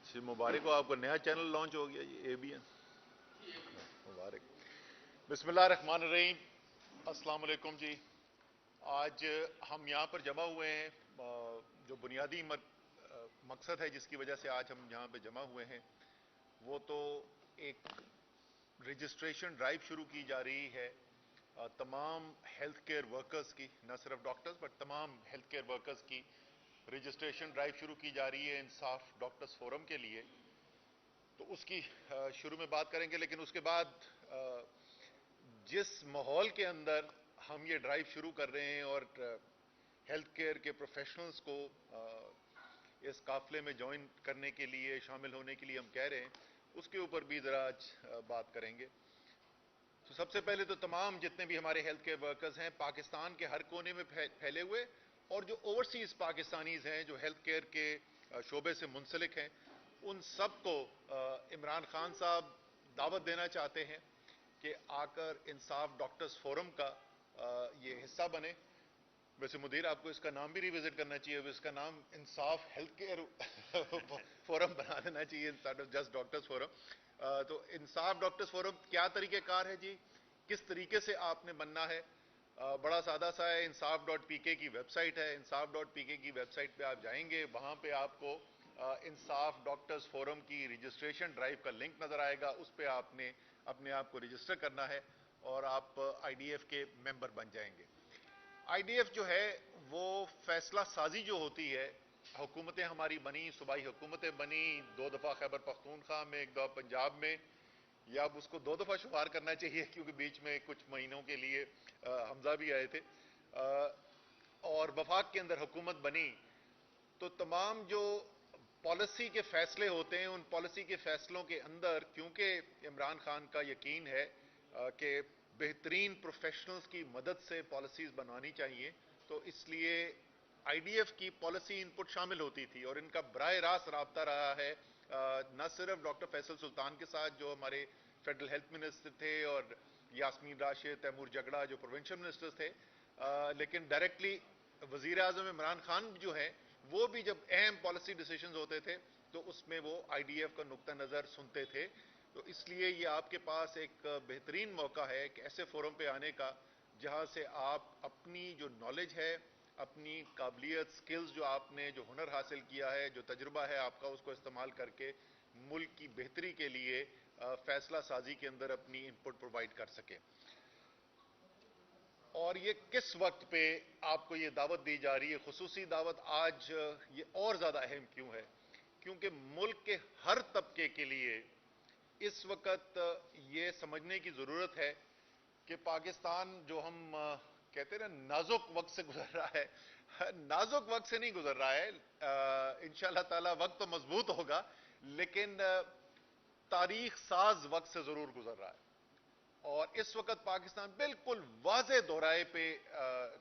جی مبارک ہو، آپ کا نیا چینل لانچ ہو گیا یہ ABN، مبارک۔ بسم اللہ الرحمن الرحیم، السلام علیکم جی۔ آج ہم یہاں پر جمع ہوئے ہیں، جو بنیادی مقصد ہے جس کی وجہ سے آج ہم یہاں پہ جمع ہوئے ہیں وہ تو ایک رجسٹریشن ڈرائیو شروع کی جا رہی ہے تمام ہیلتھ کیئر ورکرز کی، نہ صرف ڈاکٹرز بٹ تمام ہیلتھ کیئر ورکرز کی رجسٹریشن ڈرائیو شروع کی جا رہی ہے انصاف ڈاکٹرز فورم کے لیے۔ تو اس کی شروع میں بات کریں گے، لیکن اس کے بعد جس ماحول کے اندر ہم یہ ڈرائیو شروع کر رہے ہیں اور ہیلتھ کیئر کے پروفیشنلز کو اس قافلے میں جوائن کرنے کے لیے، شامل ہونے کے لیے ہم کہہ رہے ہیں، اس کے اوپر بھی ذرا آج بات کریں گے۔ تو سب سے پہلے تو تمام جتنے بھی ہمارے ہیلتھ کیئر ورکرز ہیں پاکستان کے ہر کونے میں پھیلے ہوئے، اور جو اوورسیز پاکستانیز ہیں جو ہیلتھ کیئر کے شعبے سے منسلک ہیں، ان سب کو عمران خان صاحب دعوت دینا چاہتے ہیں کہ آ کر انصاف ڈاکٹرز فورم کا یہ حصہ بنے۔ ویسے مدیر آپ کو اس کا نام بھی ریوزٹ کرنا چاہیے، اس کا نام انصاف ہیلتھ کیئر فورم بنا دینا چاہیے instead of just doctors forum. تو انصاف ڈاکٹرز فورم کیا طریقہ کار ہے جی، کس طریقے سے آپ نے بننا ہے؟ بڑا سادہ سا ہے، انصاف ڈاٹ پی کے کی ویب سائٹ ہے، انصاف ڈاٹ پی کے کی ویب سائٹ پہ آپ جائیں گے، وہاں پہ آپ کو انصاف ڈاکٹرز فورم کی رجسٹریشن ڈرائیو کا لنک نظر آئے گا، اس پہ آپ نے اپنے آپ کو رجسٹر کرنا ہے اور آپ IDF کے ممبر بن جائیں گے۔ IDF جو ہے وہ فیصلہ سازی جو ہوتی ہے، حکومتیں ہماری بنی، صوبائی حکومتیں بنی، 2 دفعہ خیبر پختونخوا میں، 1 دفعہ پنجاب میں، یا اب اس کو 2 دفعہ شمار کرنا چاہیے کیونکہ بیچ میں کچھ مہینوں کے لیے حمزہ بھی آئے تھے، اور وفاق کے اندر حکومت بنی، تو تمام جو پالیسی کے فیصلے ہوتے ہیں ان پالیسی کے فیصلوں کے اندر کیونکہ عمران خان کا یقین ہے کہ بہترین پروفیشنلز کی مدد سے پالیسیز بنانی چاہیے، تو اس لیے IDF کی پالیسی ان پٹ شامل ہوتی تھی، اور ان کا براہ راست رابطہ رہا ہے نہ صرف ڈاکٹر فیصل سلطان کے ساتھ جو ہمارے فیڈرل ہیلتھ منسٹر تھے، اور یاسمین راشد، تیمور جگڑا جو پروونشل منسٹر تھے، لیکن ڈائریکٹلی وزیر اعظم عمران خان جو ہے وہ بھی جب اہم پالیسی ڈیسیشنز ہوتے تھے تو اس میں وہ IDF کا نقطہ نظر سنتے تھے۔ تو اس لیے یہ آپ کے پاس ایک بہترین موقع ہے کہ ایسے فورم پہ آنے کا جہاں سے آپ اپنی جو نالج ہے، اپنی قابلیت، سکلز جو آپ نے جو ہنر حاصل کیا ہے، جو تجربہ ہے آپ کا، اس کو استعمال کر کے ملک کی بہتری کے لیے فیصلہ سازی کے اندر اپنی انپٹ پرووائڈ کر سکیں۔ اور یہ کس وقت پہ آپ کو یہ دعوت دی جا رہی ہے، خصوصی دعوت آج یہ اور زیادہ اہم کیوں ہے؟ کیونکہ ملک کے ہر طبقے کے لیے اس وقت یہ سمجھنے کی ضرورت ہے کہ پاکستان جو ہم کہتے ہیں نا نازک وقت سے گزر رہا ہے، نازک وقت سے نہیں گزر رہا ہے، انشاءاللہ تعالی وقت تو مضبوط ہوگا، لیکن تاریخ ساز وقت سے ضرور گزر رہا ہے، اور اس وقت پاکستان بالکل واضح دورائے پہ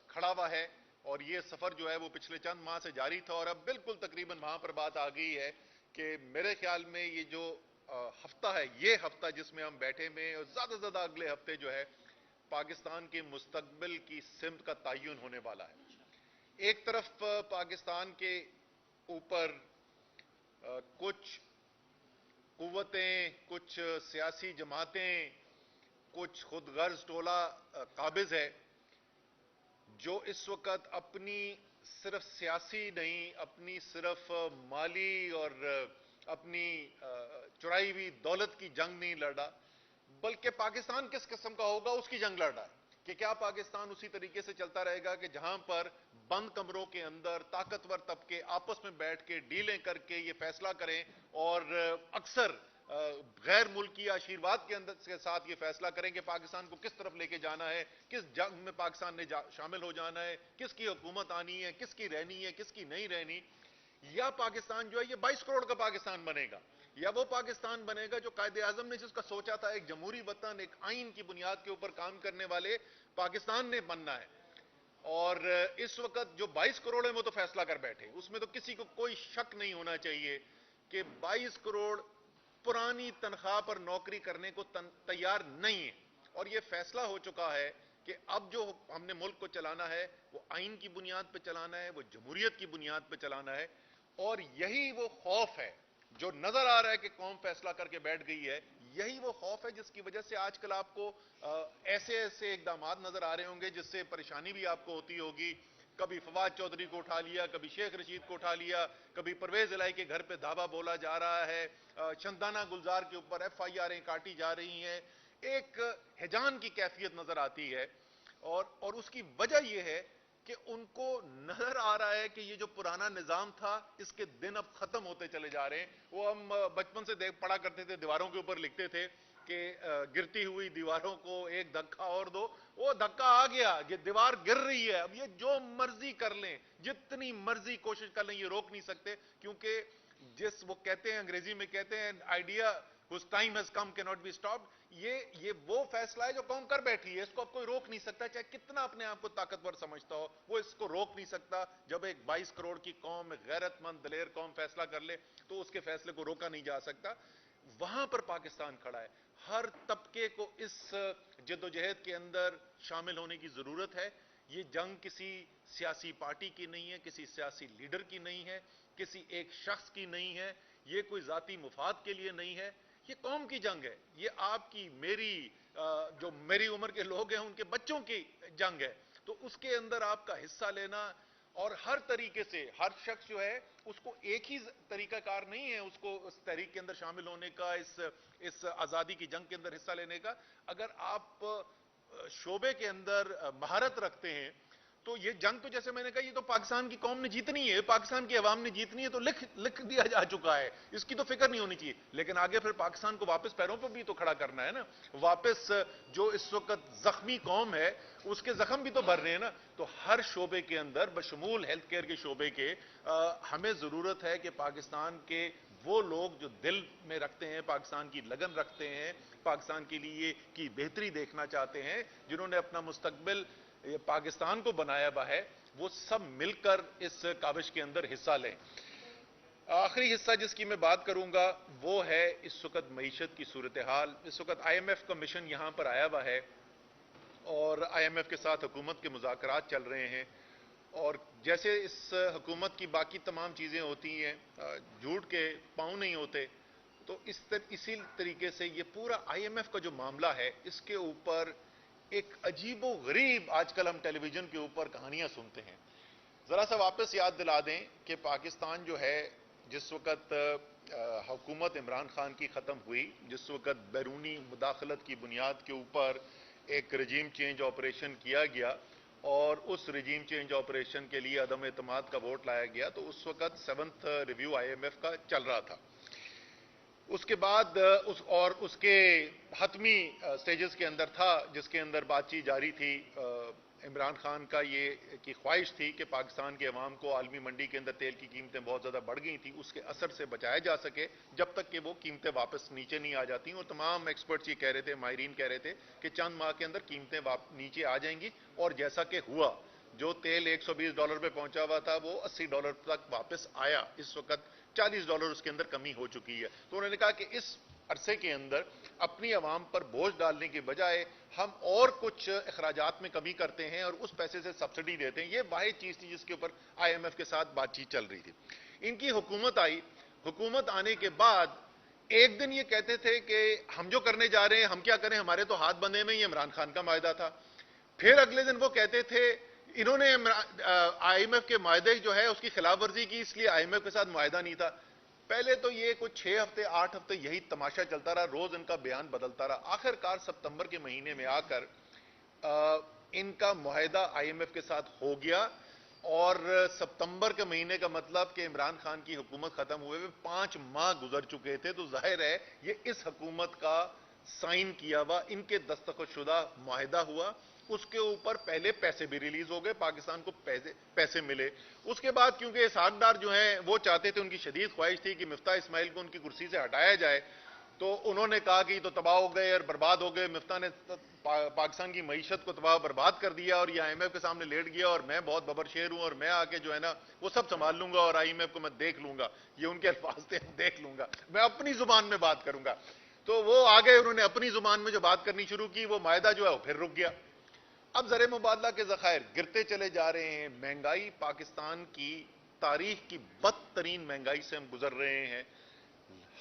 کھڑا ہوا ہے، اور یہ سفر جو ہے وہ پچھلے چند ماہ سے جاری تھا، اور اب بالکل تقریباً وہاں پر بات آ گئی ہے کہ میرے خیال میں یہ جو ہفتہ ہے، یہ ہفتہ جس میں ہم بیٹھے میں، اور زیادہ سے زیادہ اگلے ہفتے جو ہے پاکستان کے مستقبل کی سمت کا تعین ہونے والا ہے۔ ایک طرف پاکستان کے اوپر کچھ قوتیں، کچھ سیاسی جماعتیں، کچھ خود غرض ٹولہ قابض ہے جو اس وقت اپنی صرف سیاسی نہیں، اپنی صرف مالی اور اپنی چرائی ہوئی دولت کی جنگ نہیں لڑ رہا، بلکہ پاکستان کس قسم کا ہوگا اس کی جنگ لڑ رہا ہے کہ کیا پاکستان اسی طریقے سے چلتا رہے گا کہ جہاں پر بند کمروں کے اندر طاقتور طبقے آپس میں بیٹھ کے ڈیلیں کر کے یہ فیصلہ کریں، اور اکثر غیر ملکی آشیرواد کے ساتھ یہ فیصلہ کریں کہ پاکستان کو کس طرف لے کے جانا ہے، کس جنگ میں پاکستان نے شامل ہو جانا ہے، کس کی حکومت آنی ہے، کس کی رہنی ہے، کس کی نہیں رہنی، یا پاکستان جو ہے یہ 22 کروڑ کا پاکستان بنے گا، یا وہ پاکستان بنے گا جو قائد اعظم نے جس کا سوچا تھا، ایک جمہوری وطن، ایک آئین کی بنیاد کے اوپر کام کرنے والے پاکستان نے بننا ہے۔ اور اس وقت جو 22 کروڑ ہیں وہ تو فیصلہ کر بیٹھے، اس میں تو کسی کو کوئی شک نہیں ہونا چاہیے کہ 22 کروڑ پرانی تنخواہ پر نوکری کرنے کو تیار نہیں ہے، اور یہ فیصلہ ہو چکا ہے کہ اب جو ہم نے ملک کو چلانا ہے وہ آئین کی بنیاد پہ چلانا ہے، وہ جمہوریت کی بنیاد پہ چلانا ہے، اور یہی وہ خوف ہے جو نظر آ رہا ہے کہ قوم فیصلہ کر کے بیٹھ گئی ہے، یہی وہ خوف ہے جس کی وجہ سے آج کل آپ کو ایسے ایسے اقدامات نظر آ رہے ہوں گے جس سے پریشانی بھی آپ کو ہوتی ہوگی. کبھی فواد چودھری کو اٹھا لیا، کبھی شیخ رشید کو اٹھا لیا، کبھی پرویز الہی کے گھر پہ دھاوا بولا جا رہا ہے، شندانہ گلزار کے اوپر ایف آئی آریں کاٹی جا رہی ہیں. ایک ہیجان کی کیفیت نظر آتی ہے، اور اس کی وجہ یہ ہے کہ ان کو نظر آ رہا ہے کہ یہ جو پرانا نظام تھا اس کے دن اب ختم ہوتے چلے جا رہے ہیں. وہ ہم بچپن سے پڑھا کرتے تھے، دیواروں کے اوپر لکھتے تھے کہ گرتی ہوئی دیواروں کو ایک دھکا اور دو. وہ دھکا آ گیا، یہ دیوار گر رہی ہے، اب یہ جو مرضی کر لیں، جتنی مرضی کوشش کر لیں، یہ روک نہیں سکتے. کیونکہ وہ کہتے ہیں، انگریزی میں کہتے ہیں idea whose time has come cannot be stopped. یہ وہ فیصلہ ہے جو قوم کر بیٹھی ہے، اس کو اب کوئی روک نہیں سکتا، چاہے کتنا اپنے آپ کو طاقتور سمجھتا ہو، وہ اس کو روک نہیں سکتا. جب ایک 22 کروڑ کی قوم، ایک غیرت مند دلیر قوم فیصلہ کر لے تو اس کے فیصلے کو روکا نہیں جا سکتا. وہاں پر پاکستان کھڑا ہے. ہر طبقے کو اس جدوجہد کے اندر شامل ہونے کی ضرورت ہے. یہ جنگ کسی سیاسی پارٹی کی نہیں ہے، کسی سیاسی لیڈر کی نہیں ہے، کسی ایک شخص کی نہیں ہے، یہ کوئی ذاتی مفاد کے لیے نہیں ہے، یہ قوم کی جنگ ہے. یہ آپ کی، میری، جو میری عمر کے لوگ ہیں ان کے بچوں کی جنگ ہے. تو اس کے اندر آپ کا حصہ لینا، اور ہر طریقے سے ہر شخص جو ہے اس کو ایک ہی طریقہ کار نہیں ہے اس کو اس تحریک کے اندر شامل ہونے کا، اس آزادی کی جنگ کے اندر حصہ لینے کا. اگر آپ شعبے کے اندر مہارت رکھتے ہیں تو یہ جنگ تو جیسے میں نے کہا یہ تو پاکستان کی قوم نے جیتنی ہے، پاکستان کی عوام نے جیتنی ہے، تو لکھ دیا جا چکا ہے، اس کی تو فکر نہیں ہونی چاہیے. لیکن آگے پھر پاکستان کو واپس پیروں پہ بھی تو کھڑا کرنا ہے نا. واپس جو اس وقت زخمی قوم ہے اس کے زخم بھی تو بھر رہے ہیں نا. تو ہر شعبے کے اندر بشمول ہیلتھ کیئر کے شعبے کے ہمیں ضرورت ہے کہ پاکستان کے وہ لوگ جو دل میں رکھتے ہیں، پاکستان کی لگن رکھتے ہیں، پاکستان کے لیے کی بہتری دیکھنا چاہتے ہیں، جنہوں نے اپنا مستقبل پاکستان کو بنایا ہوا ہے، وہ سب مل کر اس کاوش کے اندر حصہ لیں. آخری حصہ جس کی میں بات کروں گا وہ ہے اس وقت معیشت کی صورتحال. اس وقت آئی ایم ایف کا مشن یہاں پر آیا ہوا ہے اور آئی ایم ایف کے ساتھ حکومت کے مذاکرات چل رہے ہیں. اور جیسے اس حکومت کی باقی تمام چیزیں ہوتی ہیں، جھوٹ کے پاؤں نہیں ہوتے، تو اسی طریقے سے یہ پورا آئی ایم ایف کا جو معاملہ ہے اس کے اوپر ایک عجیب و غریب آج کل ہم ٹیلی ویژن کے اوپر کہانیاں سنتے ہیں. ذرا سا واپس یاد دلا دیں کہ پاکستان جو ہے جس وقت حکومت عمران خان کی ختم ہوئی، جس وقت بیرونی مداخلت کی بنیاد کے اوپر ایک رجیم چینج آپریشن کیا گیا اور اس رجیم چینج آپریشن کے لیے عدم اعتماد کا ووٹ لایا گیا، تو اس وقت 7th review I am F کا چل رہا تھا. اس کے بعد اس کے حتمی سٹیجز کے اندر تھا جس کے اندر بات چیت جاری تھی. عمران خان کا یہ کی خواہش تھی کہ پاکستان کے عوام کو عالمی منڈی کے اندر تیل کی قیمتیں بہت زیادہ بڑھ گئی تھیں، اس کے اثر سے بچایا جا سکے جب تک کہ وہ قیمتیں واپس نیچے نہیں آ جاتی. اور تمام ایکسپرٹس یہ کہہ رہے تھے، ماہرین کہہ رہے تھے کہ چند ماہ کے اندر قیمتیں نیچے آ جائیں گی. اور جیسا کہ ہوا، جو تیل $120 پہ پہنچا ہوا تھا وہ $80 تک واپس آیا. اس وقت $40 اس کے اندر کمی ہو چکی ہے. تو انہوں نے کہا کہ اس عرصے کے اندر اپنی عوام پر بوجھ ڈالنے کے بجائے ہم اور کچھ اخراجات میں کمی کرتے ہیں اور اس پیسے سے سبسڈی دیتے ہیں. یہ واحد چیز تھی جس کے اوپر آئی ایم ایف کے ساتھ بات چیت چل رہی تھی. ان کی حکومت آئی. حکومت آنے کے بعد ایک دن یہ کہتے تھے کہ ہم جو کرنے جا رہے ہیں ہم کیا کریں، ہمارے تو ہاتھ بندھے میں، یہ عمران خان کا معاہدہ تھا. پھر اگلے دن وہ کہتے تھے انہوں نے آئی ایم ایف کے معاہدے جو ہے اس کی خلاف ورزی کی، اس لیے آئی ایم ایف کے ساتھ معاہدہ نہیں تھا. پہلے تو یہ کچھ 6 ہفتے 8 ہفتے یہی تماشا چلتا رہا، روز ان کا بیان بدلتا رہا. آخر کار ستمبر کے مہینے میں آ کر ان کا معاہدہ آئی ایم ایف کے ساتھ ہو گیا. اور ستمبر کے مہینے کا مطلب کہ عمران خان کی حکومت ختم ہوئے 5 ماہ گزر چکے تھے. تو ظاہر ہے یہ اس حکومت کا سائن کیا ہوا، ان کے دستخط شدہ معاہدہ ہوا. اس کے اوپر پہلے پیسے بھی ریلیز ہو گئے، پاکستان کو پیسے ملے. اس کے بعد کیونکہ اسحاق ڈار جو ہیں وہ چاہتے تھے، ان کی شدید خواہش تھی کہ مفتاح اسماعیل کو ان کی کرسی سے ہٹایا جائے، تو انہوں نے کہا کہ یہ تو تباہ ہو گئے اور برباد ہو گئے. مفتاح نے پاکستان کی معیشت کو تباہ برباد کر دیا اور یہ آئی ایم ایف کے سامنے لیٹ گیا اور میں بہت ببر شیر ہوں اور میں آ کے جو ہے نا وہ سب سنبھال لوں گا اور آئی ایم ایف کو میں دیکھ لوں گا. یہ ان کے الفاظ تھے، دیکھ لوں گا، میں اپنی زبان میں بات کروں گا. تو وہ آگے انہوں نے اپنی زبان میں جو بات کرنی شروع کی، وہ معاہدہ جو ہے وہ پھر رک گیا. اب زر مبادلہ کے ذخائر گرتے چلے جا رہے ہیں. مہنگائی پاکستان کی تاریخ کی بدترین مہنگائی سے ہم گزر رہے ہیں.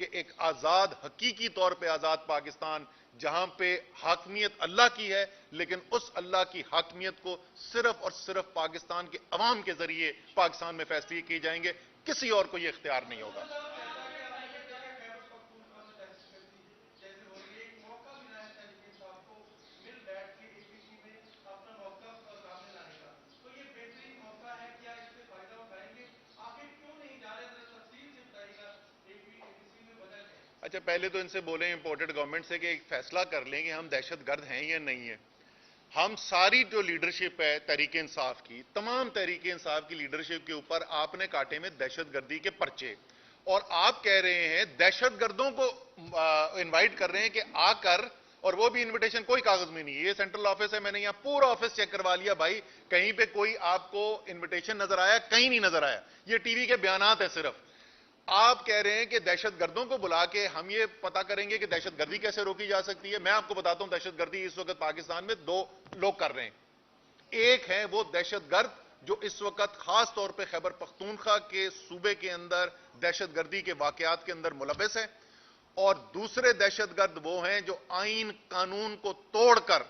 کہ ایک آزاد, حقیقی طور پہ آزاد پاکستان جہاں پہ حاکمیت اللہ کی ہے, لیکن اس اللہ کی حاکمیت کو صرف اور صرف پاکستان کے عوام کے ذریعے پاکستان میں فیصلے کیے جائیں گے, کسی اور کو یہ اختیار نہیں ہوگا. اچھا, پہلے تو ان سے بولیں امپورٹڈ گورنمنٹ سے کہ ایک فیصلہ کر لیں کہ ہم دہشت گرد ہیں یا نہیں ہیں. ہم ساری جو لیڈرشپ ہے تحریک انصاف کی, تمام تحریک انصاف کی لیڈرشپ کے اوپر آپ نے کاٹے میں دہشت گردی کے پرچے, اور آپ کہہ رہے ہیں دہشت گردوں کو انوائٹ کر رہے ہیں کہ آ کر, اور وہ بھی انویٹیشن کوئی کاغذ میں نہیں ہے. یہ سینٹرل آفس ہے, میں نے یہاں پورا آفس چیک کروا لیا بھائی, کہیں پہ کوئی آپ کو انویٹیشن نظر آیا؟ کہیں نہیں نظر آیا. یہ ٹی وی کے بیانات ہیں صرف. آپ کہہ رہے ہیں کہ دہشت گردوں کو بلا کے ہم یہ پتا کریں گے کہ دہشت گردی کیسے روکی جا سکتی ہے. میں آپ کو بتاتا ہوں دہشت گردی اس وقت پاکستان میں دو لوگ کر رہے ہیں. ایک ہے وہ دہشت گرد جو اس وقت خاص طور پہ خیبر پختونخوا کے صوبے کے اندر دہشت گردی کے واقعات کے اندر ملوث ہے, اور دوسرے دہشت گرد وہ ہیں جو آئین قانون کو توڑ کر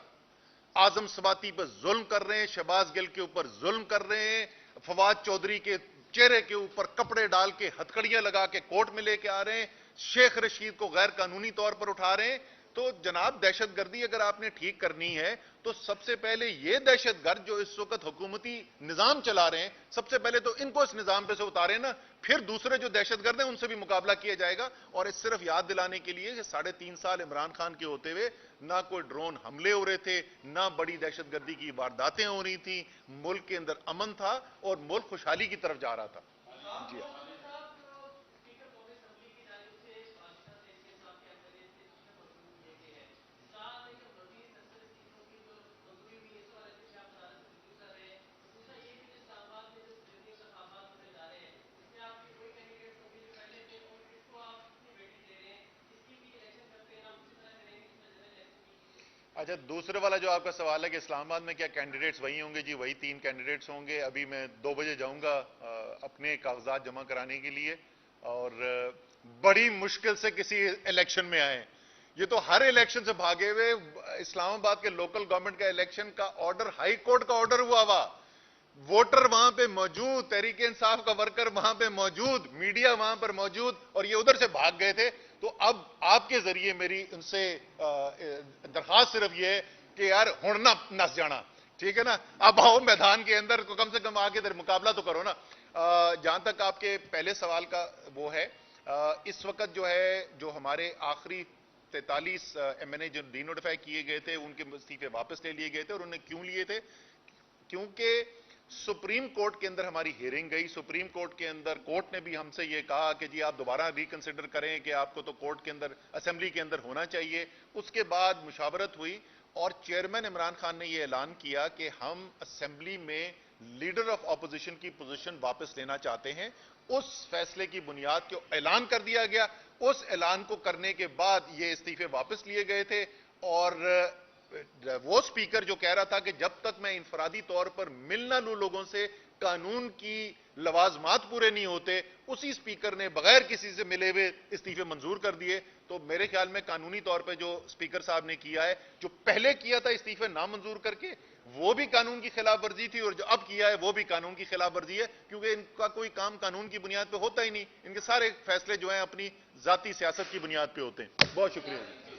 اعظم سواتی پر ظلم کر رہے ہیں, شہباز گل کے اوپر ظلم کر رہے ہیں, فواد چودھری کے چہرے کے اوپر کپڑے ڈال کے ہتھکڑیاں لگا کے کورٹ میں لے کے آ رہے ہیں, شیخ رشید کو غیر قانونی طور پر اٹھا رہے ہیں. تو جناب دہشت گردی اگر آپ نے ٹھیک کرنی ہے تو سب سے پہلے یہ دہشت گرد جو اس وقت حکومتی نظام چلا رہے ہیں, سب سے پہلے تو ان کو اس نظام پہ سے اتارے نا, پھر دوسرے جو دہشت گرد ہیں ان سے بھی مقابلہ کیا جائے گا. اور اس صرف یاد دلانے کے لیے کہ 3.5 سال عمران خان کے ہوتے ہوئے نہ کوئی ڈرون حملے ہو رہے تھے, نہ بڑی دہشت گردی کی وارداتیں ہو رہی تھیں, ملک کے اندر امن تھا اور ملک خوشحالی کی طرف جا رہا تھا. جی اچھا, دوسرے والا جو آپ کا سوال ہے کہ اسلام آباد میں کیا کینڈیڈیٹس وہی ہوں گے, جی وہی 3 کینڈیڈیٹس ہوں گے. ابھی میں 2 بجے جاؤں گا اپنے کاغذات جمع کرانے کے لیے, اور بڑی مشکل سے کسی الیکشن میں آئے. یہ تو ہر الیکشن سے بھاگے ہوئے. اسلام آباد کے لوکل گورنمنٹ کا الیکشن کا آرڈر ہائی کورٹ کا آرڈر ہوا, ووٹر وہاں پہ موجود, تحریک انصاف کا ورکر وہاں پہ موجود, میڈیا وہاں پر موجود, اور یہ ادھر سے بھاگ گئے تھے. تو اب آپ کے ذریعے میری ان سے درخواست صرف یہ ہے کہ یار ہن نہ نس جانا, ٹھیک ہے نا, اب آؤ میدان کے اندر, کم سے کم آ کے مقابلہ تو کرو نا. جہاں تک آپ کے پہلے سوال کا وہ ہے, اس وقت جو ہے جو ہمارے آخری 43 ایم این اے جو ڈی نوٹیفائی کیے گئے تھے ان کے استعفے واپس لے لیے گئے تھے. اور انہوں نے کیوں لیے تھے؟ کیونکہ سپریم کورٹ کے اندر ہماری ہیئرنگ گئی, سپریم کورٹ کے اندر کورٹ نے بھی ہم سے یہ کہا کہ جی آپ دوبارہ ریکنسیڈر کریں کہ آپ کو تو کورٹ کے اندر اسمبلی کے اندر ہونا چاہیے. اس کے بعد مشاورت ہوئی اور چیئرمین عمران خان نے یہ اعلان کیا کہ ہم اسمبلی میں لیڈر آف اپوزیشن کی پوزیشن واپس لینا چاہتے ہیں. اس فیصلے کی بنیاد کے اعلان کر دیا گیا. اس اعلان کو کرنے کے بعد یہ استعفے واپس لیے گئے تھے, اور وہ سپیکر جو کہہ رہا تھا کہ جب تک میں انفرادی طور پر ملنا لوں لوگوں سے قانون کی لوازمات پورے نہیں ہوتے, اسی سپیکر نے بغیر کسی سے ملے ہوئے استعفے منظور کر دیے. تو میرے خیال میں قانونی طور پہ جو سپیکر صاحب نے کیا ہے, جو پہلے کیا تھا استعفے نامنظور کر کے, وہ بھی قانون کی خلاف ورزی تھی, اور جو اب کیا ہے وہ بھی قانون کی خلاف ورزی ہے, کیونکہ ان کا کوئی کام قانون کی بنیاد پہ ہوتا ہی نہیں. ان کے سارے فیصلے جو ہیں اپنی ذاتی سیاست کی بنیاد پہ ہوتے ہیں. بہت شکریہ.